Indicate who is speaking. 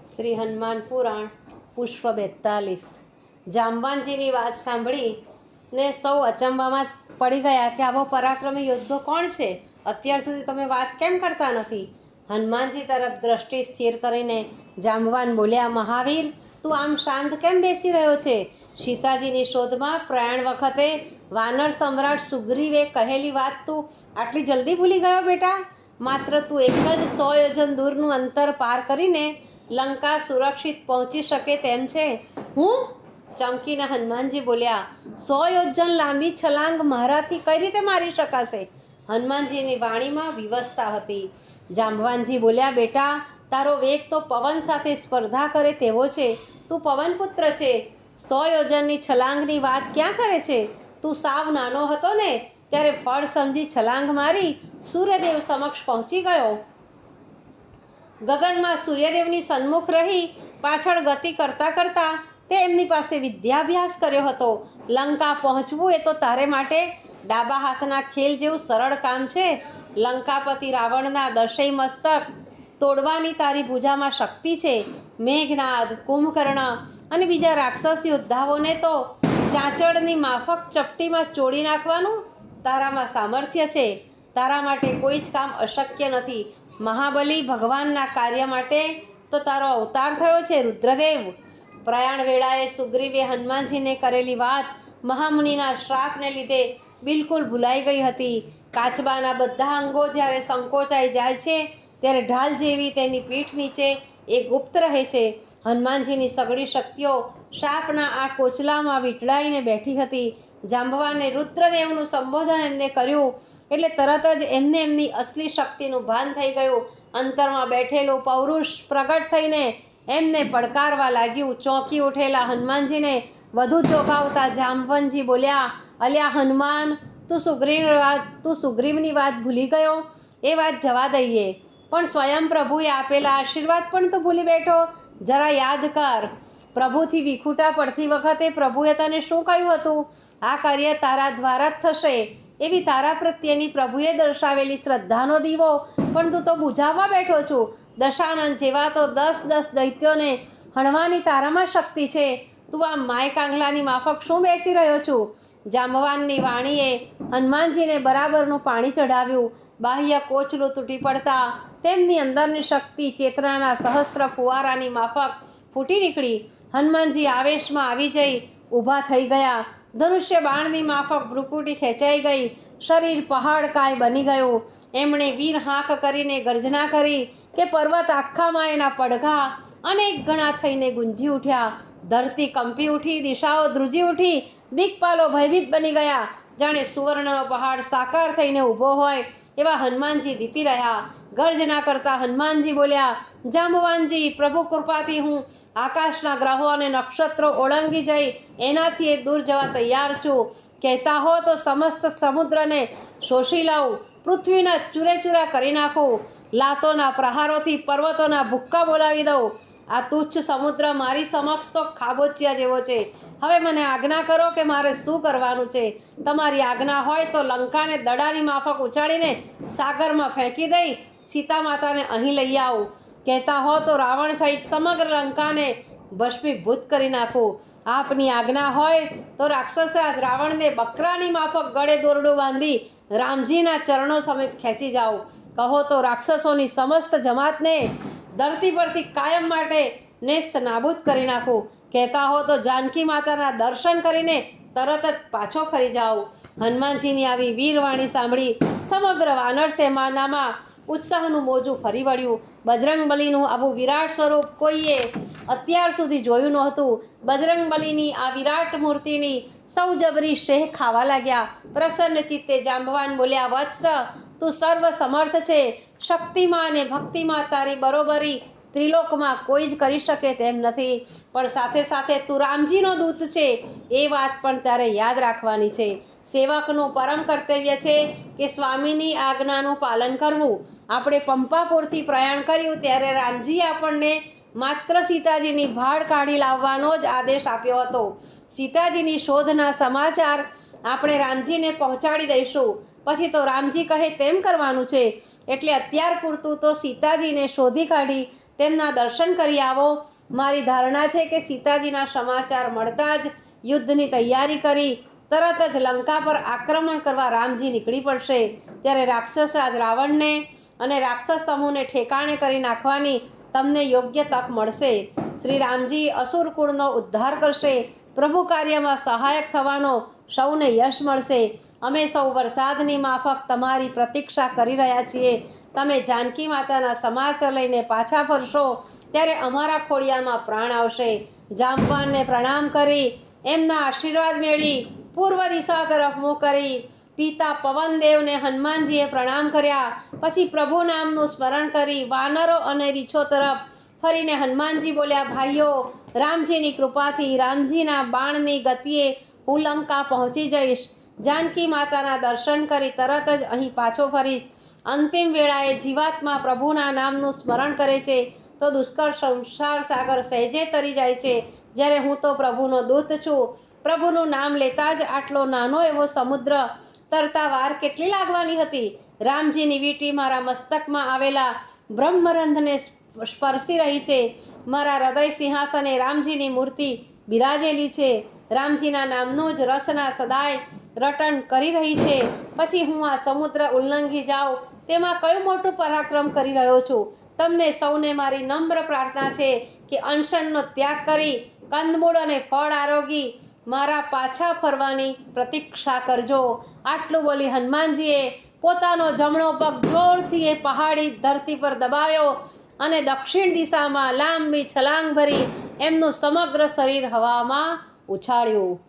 Speaker 1: શ્રી હનુમાન પુરાણ પુષ્પ 42। જાંબાનજીની વાત સાંભળીને સૌ અચંબામાં પડી ગયા કે આવો પરાક્રમી યોદ્ધો કોણ છે? અત્યાર સુધી તમે વાત કેમ કરતા નથી? હનુમાનજી તરફ દ્રષ્ટિ સ્થિર કરીને જાંબવાન બોલ્યા, મહાવીર, તું આમ શાંત કેમ બેસી રહ્યો છે? સીતાજીની શોધમાં પ્રયાણ વખતે વાનર સમ્રાટ સુગ્રીવે કહેલી વાત તું આટલી જલ્દી ભૂલી ગયો બેટા? માત્ર તું એક જ 100 યોજન દૂરનું અંતર પાર કરીને લંકા સુરક્ષિત પહોંચી શકે તેમ છે? હું? ચમકીને હનુમાનજી બોલ્યા, 100 યોજન લાંબી છલાંગ મારાથી કઈ રીતે મારી શકાશે? હનુમાનજીની વાણીમાં વિવશતા હતી। જાંબવાનજી બોલ્યા, બેટા, તારો વેગ તો પવન સાથે સ્પર્ધા કરે તેવો છે। તું પવનપુત્ર છે, 100 યોજનની છલાંગની વાત ક્યાં કરે છે? તું સાવ નાનો હતો ને ત્યારે ફળ સમજી છલાંગ મારી સૂર્યદેવ સમક્ષ પહોંચી ગયો। ગગનમાં સૂર્યદેવની સન્મુખ રહી પાછળ ગતિ કરતાં કરતાં તે એમની પાસે વિદ્યાભ્યાસ કર્યો હતો। લંકા પહોંચવું એ તો તારે માટે ડાબા હાથના ખેલ જેવું સરળ કામ છે। લંકાપતિ રાવણના 10 મસ્તક તોડવાની તારી ભુજામાં શક્તિ છે। મેઘનાદ, કુંભકર્ણ અને બીજા રાક્ષસ યોદ્ધાઓને તો ચાંચડની માફક ચપટીમાં ચોળી નાખવાનું તારામાં સામર્થ્ય છે। તારા માટે કોઈ જ કામ અશક્ય નથી। મહાબલી ભગવાનના કાર્ય માટે તો તારો અવતાર થયો છે રુદ્રદેવ। પ્રયાણ વેળાએ સુગ્રીવે હનુમાનજીને કરેલી વાત મહામુનિના શ્રાપને લીધે બિલકુલ ભૂલાઈ ગઈ હતી। કાચબાના બધા અંગો જ્યારે સંકોચાઈ જાય છે ત્યારે ઢાલ જેવી તેની પીઠ નીચે એ ગુપ્ત રહે છે। હનુમાનજીની સઘળી શક્તિઓ શાપના આ કોચલામાં વીંટળાઈને બેઠી હતી। જાંબવાને રુદ્રદેવનું સંબોધન એમને કર્યું એટલે તરત જ એમને એમની અસલી શક્તિનું ભાન થઈ ગયું। અંતરમાં બેઠેલું પૌરુષ પ્રગટ થઈને એમને પડકારવા લાગ્યું। ચોંકી ઉઠેલા હનુમાનજીને વધુ ચોંકાવતા જાંબવનજી બોલ્યા, અલ્યા હનુમાન, તું સુગ્રીવની વાત ભૂલી ગયો? એ વાત જવા દઈએ, પણ સ્વયં પ્રભુએ આપેલા આશીર્વાદ પણ તું ભૂલી બેઠો? જરા યાદ કર, પ્રભુથી વિખૂટા પડતી વખતે પ્રભુએ તને શું કહ્યું હતું? આ કાર્ય તારા દ્વારા જ થશે એવી તારા પ્રત્યેની પ્રભુએ દર્શાવેલી શ્રદ્ધાનો દીવો પણ તું તો બુઝાવવા બેઠો છું। દશાનંદ જેવા તો 10 દૈત્યોને હણવાની તારામાં શક્તિ છે। તું આ માય કાંગલાની માફક શું બેસી રહ્યો છું? જાંબવાનની વાણીએ હનુમાનજીને બરાબરનું પાણી ચઢાવ્યું। બાહ્ય કોચલું તૂટી પડતા તેમની અંદરની શક્તિ ચેતનાના સહસ્ત્ર ફુવારાની માફક ફૂટી નીકળી। હનુમાનજી આવેશમાં આવી જઈ ઊભા થઈ ગયા। ધનુષ્ય બાણની માફક ભ્રુકુટી ખેંચાઈ ગઈ। શરીર પહાડકાય બની ગયું। એમણે વીર હાંક કરીને ગર્જના કરી કે પર્વત આખામાં એના પડઘા અનેક ગણા થઈને ગુંજી ઉઠ્યા। ધરતી કંપી ઉઠી, દિશાઓ ધ્રુજી ઉઠી, દિક્પાલો ભયભીત બની ગયા। જાણે સુવર્ણનો પહાડ સાકાર થઈને ઊભો હોય એવા હનુમાનજી દીપી રહ્યા। ગર્જના કરતા હનુમાનજી બોલ્યા, જાંબવાનજી, પ્રભુ કૃપાથી હું આકાશના ગ્રહો અને નક્ષત્રો ઓળંગી જઈ એનાથી એ દૂર જવા તૈયાર છું। કહેતા હો તો સમસ્ત સમુદ્રને શોષી લઉં, પૃથ્વીના ચૂરેચૂરા કરી નાખું, લાતોના પ્રહારોથી પર્વતોના ભૂક્કા બોલાવી દઉં। આ તુચ્છ સમુદ્ર મારી સમક્ષ તો ખાબોચિયા જેવો છે। હવે મને આજ્ઞા કરો કે મારે શું કરવાનું છે? તમારી આજ્ઞા હોય તો લંકાને દડાની માફક ઉછાળીને સાગરમાં ફેંકી દઈ સીતા માતાને અહીં લઈ આવું। કહેતા હો તો રાવણ સહિત સમગ્ર લંકાને ભસ્મીભૂત કરી નાખું। આપની આજ્ઞા હોય તો રાક્ષસરાજ રાવણને બકરાની માફક ગળે દોરડું બાંધી રામજીના ચરણો સમીપ ખેંચી જાઉં। કહો તો રાક્ષસોની સમસ્ત જમાતને ધરતી પરથી કાયમ માટે નેસ્ત નાબૂદ કરી નાખું। કહેતા હો તો જાનકી માતાના દર્શન કરીને તરત જ પાછો ફરી જાઉં। હનુમાનજીની આવી વીરવાણી સાંભળી સમગ્ર વાનર સેનામાં ઉત્સાહનું મોજું ફરી વળ્યું। બજરંગબલીનું આવું વિરાટ સ્વરૂપ કોઈએ અત્યાર સુધી જોયું નહોતું। બજરંગબલીની આ વિરાટ મૂર્તિની સૌ જબરી શેહ ખાવા લાગ્યા। પ્રસન્ન ચિત્તે જાંબવાન બોલ્યા, વત્સ, તું સર્વ સમર્થ છે, શક્તિમાં અને ભક્તિમાં તારી બરોબરી ત્રિલોકમાં કોઈ જ કરી શકે તેમ નથી। પણ સાથે સાથે તું રામજીનો દૂત છે એ વાત પણ તારે યાદ રાખવાની છે। સેવકનું પરમ કર્તવ્ય છે કે સ્વામીની આજ્ઞાનું પાલન કરવું। આપણે પંપાપુરથી પ્રયાણ કર્યું ત્યારે રામજીએ આપણને માત્ર સીતાજીની ભાળ કાઢી લાવવાનો જ આદેશ આપ્યો હતો। સીતાજીની શોધના સમાચાર આપણે રામજીને પહોંચાડી દઈશું, પછી તો રામજી કહે તેમ કરવાનું છે। એટલે અત્યાર પૂરતું તો સીતાજીને શોધી કાઢી તેમના દર્શન કરી આવો. મારી ધારણા છે કે સીતાજીના સમાચાર મળતા જ યુદ્ધની તૈયારી કરી તરત જ લંકા પર આક્રમણ કરવા રામજી નીકળી પડશે. ત્યારે રાક્ષસરાજ રાવણને અને રાક્ષસ સમૂહને ઠેકાણે કરી નાખવાની તમને યોગ્ય તક મળશે. શ્રી રામજી અસુર કુળનો ઉદ્ધાર કરશે. પ્રભુ કાર્યમાં સહાયક થવાનો સૌને યશ મળશે. અમે સૌ વરસાદની માફક તમારી પ્રતીક્ષા કરી રહ્યા છીએ. તમે જાનકી માતાના સમાચાર લઈને પાછા ફરશો ત્યારે અમારા ખોડિયામાં પ્રાણ આવશે. જામવાનને પ્રણામ કરી એમના આશીર્વાદ મેળવી પૂર્વ દિશા તરફ મુખ કરી પિતા પવનદેવને હનુમાનજીએ પ્રણામ કર્યા. પછી પ્રભુ નામનું સ્મરણ કરી વાનરો અને રીછો તરફ ફરીને હનુમાનજી બોલ્યા, ભાઈઓ, રામજીની કૃપાથી રામજીના બાણની ગતિએ હું લંકા પહોંચી જઈશ. જાનકી માતાના દર્શન કરી તરત જ અહીં પાછો ફરીશ. અંતિમ વેળાએ જીવાત્મા પ્રભુના નામનું સ્મરણ કરે છે તો દુષ્કર સંસાર સાગર સહેજે તરી જાય છે. જ્યારે હું તો પ્રભુનો દૂત છું. પ્રભુનું નામ લેતા જ આટલો નાનો એવો સમુદ્ર તરતા વાર કેટલી લાગવાની હતી. રામજીની વીંટી મારા મસ્તકમાં આવેલા બ્રહ્મરંધને સ્પર્શી રહી છે. મારા હૃદય સિંહાસને રામજીની મૂર્તિ બિરાજેલી છે. રામજીના નામનું જ રસના સદાય રટણ કરી રહી છે. પછી હું આ સમુદ્ર ઉલ્લંઘી જાઉં તેમાં કયું મોટું પરાક્રમ કરી રહ્યો છું. તમને સૌને મારી નમ્ર પ્રાર્થના છે કે અનશનનો ત્યાગ કરી કંદમૂળ અને ફળ આરોગી મારા પાછા ફરવાની પ્રતીક્ષા કરજો. આટલું બોલી હનુમાનજીએ પોતાનો જમણો પગ જોરથી એ પહાડી ધરતી પર દબાવ્યો અને દક્ષિણ દિશામાં લાંબી છલાંગ ભરી એમનું સમગ્ર શરીર હવામાં ઉછાળ્યું.